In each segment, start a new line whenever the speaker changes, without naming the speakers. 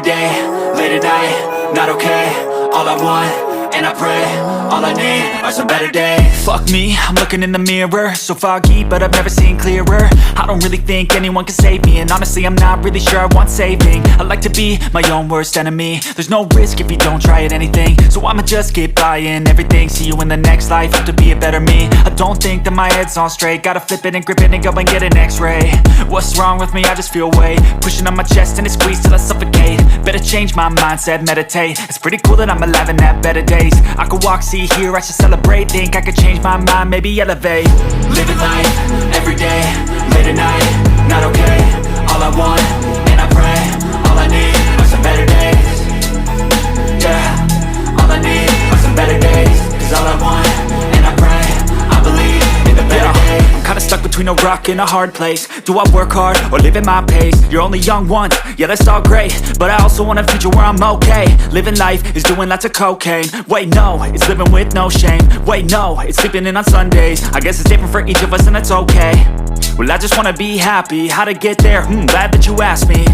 every day, late at night, not okay. All I want, and I pray, all I need are some better days. Fuck me, I'm looking in the mirror, so foggy, but I've never seen clearer. I don't really think anyone can save me, and honestly I'm not really sure I want saving. I like to be my own worst enemy. There's no risk if you don't try at anything, so I'ma just keep buying everything. See you in the next life, have to be a better me. I don't think that my head's on straight, gotta flip it and grip it and go and get an x-ray. What's wrong with me? I just feel weight pushing on my chest and it squeezes till I suffocate. Better change my mindset, meditate. It's pretty cool that I'm alive and have better days. I could walk, see, hear, I should celebrate. Think I could change my mind, maybe elevate. Living life, every day, late at night, not okay. All I want, and I pray, all I need are some better days. Yeah, all I need are some better days. Cause all I want, and I pray, I believe in the better days. I'm kinda stuck between a rock and a hard place. Do I work hard, or live at my pace? You're only young once, yeah that's all great, but I also want a future where I'm okay. Living life is doing lots of cocaine. Wait no, it's living with no shame. Wait no, it's sleeping in on Sundays. I guess it's different for each of us and that's okay. Well I just wanna be happy, how to get there? Glad that you asked me.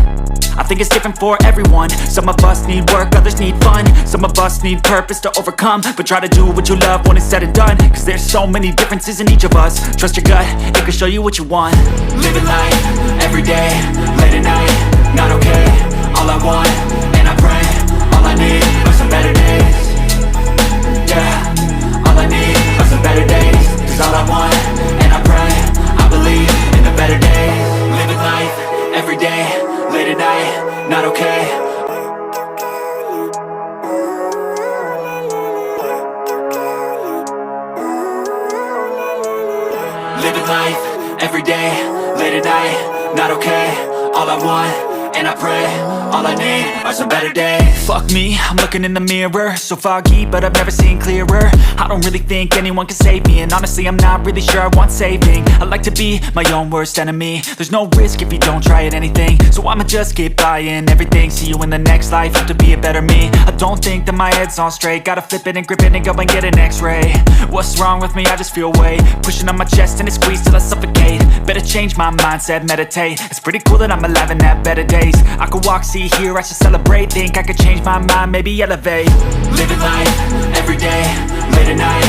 I think it's different for everyone. Some of us need work, others need fun. Some of us need purpose to overcome. But try to do what you love when it's said and done. Cause there's so many differences in each of us. Trust your gut, it can show you what you want. Living life, every day, late at night, not okay. All I want, and I pray, all I need are some better days. Yeah, all I need are some better days. Cause all I want, and I pray, I believe in the better days. Living life, every day, late at night, not okay. Living life, every day, late at night, not okay. All I want, and I pray, all I need are some better days. Fuck me, I'm looking in the mirror, so foggy, but I've never seen clearer. I don't really think anyone can save me, and honestly I'm not really sure I want saving. I like to be my own worst enemy. There's no risk if you don't try at anything, so I'ma just keep buying everything. See you in the next life, have to be a better me. I don't think that my head's on straight, gotta flip it and grip it and go and get an x-ray. What's wrong with me? I just feel weight pushing on my chest and it squeezes till I suffocate. Better change my mindset, meditate. It's pretty cool that I'm alive and have better days. I could walk, see, hear, I should celebrate. Think I could change my mind, maybe elevate. Living life, every day, late at night,